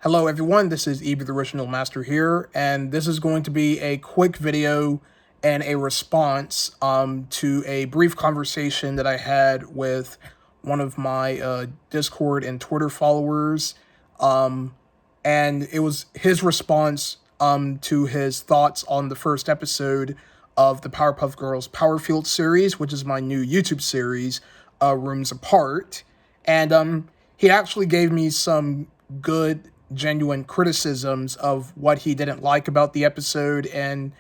Hello everyone, this is Ebe the Original Master here, and this is going to be a quick video and a response to a brief conversation that I had with one of my Discord and Twitter followers, and it was his response to his thoughts on the first episode of the Powerpuff Girls Powerfueled series, which is my new YouTube series, Rooms Apart, and he actually gave me some good genuine criticisms of what he didn't like about the episode and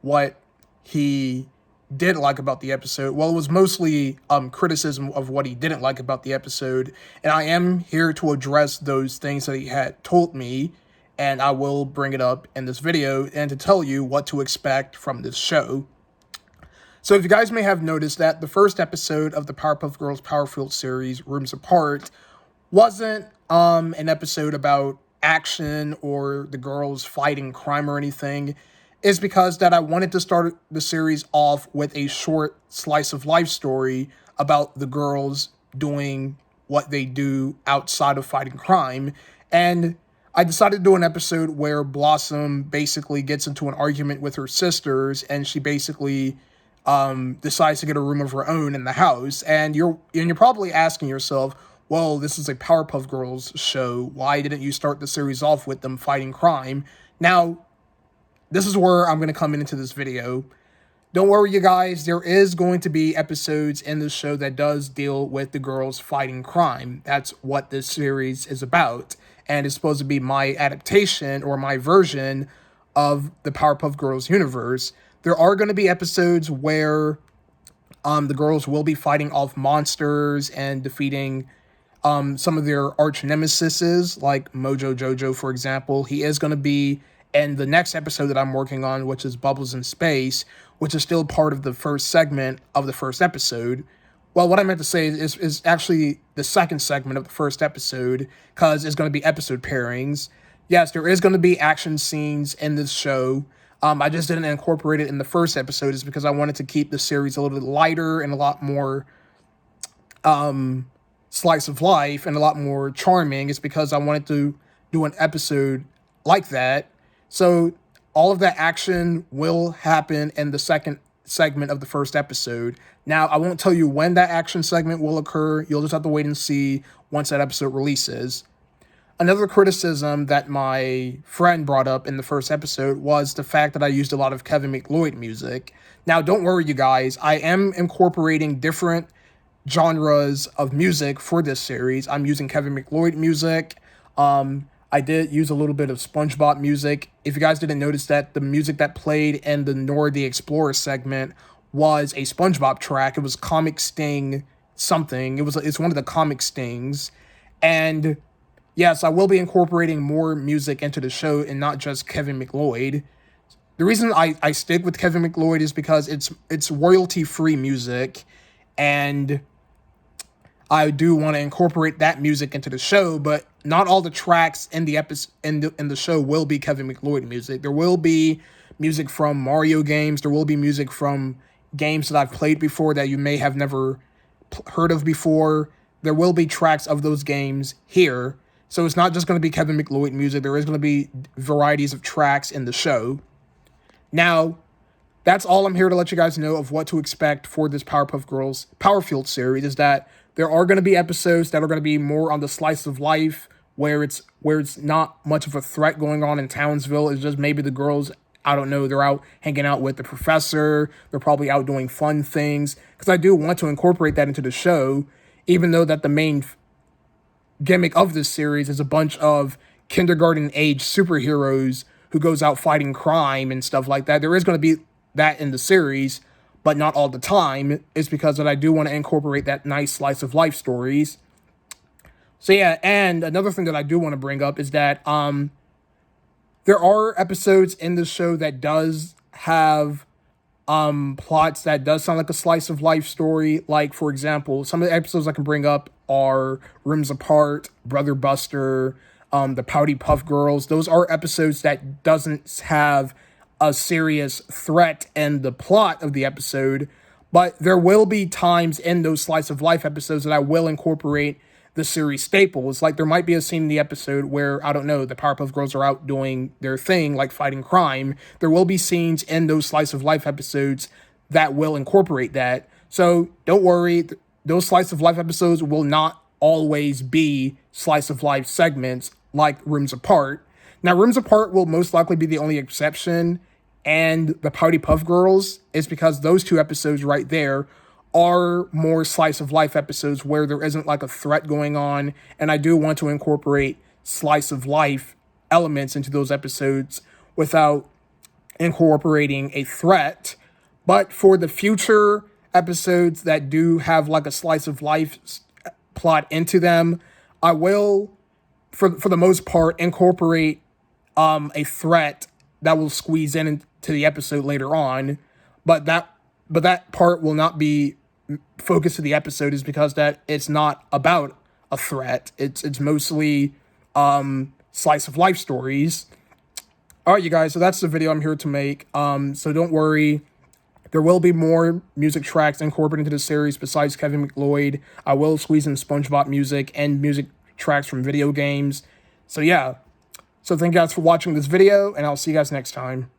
what he did like about the episode. Well, it was mostly criticism of what he didn't like about the episode, and I am here to address those things that he had told me, and I will bring it up in this video and to tell you what to expect from this show. So if you guys may have noticed that the first episode of the Powerpuff Girls Powerfueled series, Rooms Apart, wasn't an episode about action or the girls fighting crime or anything, is because that I wanted to start the series off with a short slice of life story about the girls doing what they do outside of fighting crime. And I decided to do an episode where Blossom basically gets into an argument with her sisters, and she basically decides to get a room of her own in the house. And you're probably asking yourself, well, this is a Powerpuff Girls show. Why didn't you start the series off with them fighting crime? Now, this is where I'm going to come into this video. Don't worry, you guys. There is going to be episodes in this show that does deal with the girls fighting crime. That's what this series is about. And it's supposed to be my adaptation or my version of the Powerpuff Girls universe. There are going to be episodes where the girls will be fighting off monsters and defeating some of their arch nemesises, like Mojo Jojo, for example. He is going to be in the next episode that I'm working on, which is Bubbles in Space, which is still part of the first segment of the first episode. Well, what I meant to say is actually the second segment of the first episode, because it's going to be episode pairings. Yes, there is going to be action scenes in this show. I just didn't incorporate it in the first episode, is because I wanted to keep the series a little bit lighter and a lot more slice of life and a lot more charming. It's because I wanted to do an episode like that. So all of that action will happen in the second segment of the first episode. Now, I won't tell you when that action segment will occur. You'll just have to wait and see once that episode releases. Another criticism that my friend brought up in the first episode was the fact that I used a lot of Kevin MacLeod music. Now, don't worry, you guys. I am incorporating different genres of music for this series. I'm using Kevin MacLeod music. I did use a little bit of SpongeBob music. If you guys didn't notice that, the music that played in the Nora the Explorer segment was a SpongeBob track. It was Comic Sting something. It's one of the comic stings. And yes, I will be incorporating more music into the show and not just Kevin MacLeod. The reason I stick with Kevin MacLeod is because it's royalty-free music, and I do want to incorporate that music into the show, but not all the tracks in the in the show will be Kevin MacLeod music. There will be music from Mario games. There will be music from games that I've played before that you may have never heard of before. There will be tracks of those games here. So it's not just going to be Kevin MacLeod music. There is going to be varieties of tracks in the show. Now, that's all I'm here to let you guys know of what to expect for this Powerpuff Girls Powerfueled series, is that there are going to be episodes that are going to be more on the slice of life, where it's not much of a threat going on in Townsville. It's just maybe the girls, I don't know, they're out hanging out with the professor. They're probably out doing fun things, because I do want to incorporate that into the show, even though that the main gimmick of this series is a bunch of kindergarten-age superheroes who goes out fighting crime and stuff like that. There is going to be that in the series, but not all the time. It's because that I do want to incorporate that nice slice of life stories. So yeah, and another thing that I do want to bring up is that there are episodes in the show that does have plots that does sound like a slice of life story. Like, for example, some of the episodes I can bring up are Rooms Apart, Brother Buster, the Pouty Puff Girls. Those are episodes that doesn't have a serious threat in the plot of the episode, but there will be times in those slice of life episodes that I will incorporate the series staples. Like, there might be a scene in the episode where, I don't know, the Powerpuff Girls are out doing their thing, like fighting crime. There will be scenes in those slice of life episodes that will incorporate that. So don't worry, those slice of life episodes will not always be slice of life segments like Rooms Apart. Now, Rooms Apart will most likely be the only exception, and the Powerpuff Girls is because those two episodes right there are more slice of life episodes where there isn't like a threat going on, and I do want to incorporate slice of life elements into those episodes without incorporating a threat. But for the future episodes that do have like a slice of life plot into them, I will, for the most part, incorporate a threat that will squeeze in into the episode later on. But that part will not be focus of the episode, is because that it's not about a threat. It's mostly slice of life stories. All right, you guys, so that's the video I'm here to make. So don't worry, there will be more music tracks incorporated into the series besides Kevin McLeod. I will squeeze in SpongeBob music and music tracks from video games. So yeah, so thank you guys for watching this video, and I'll see you guys next time.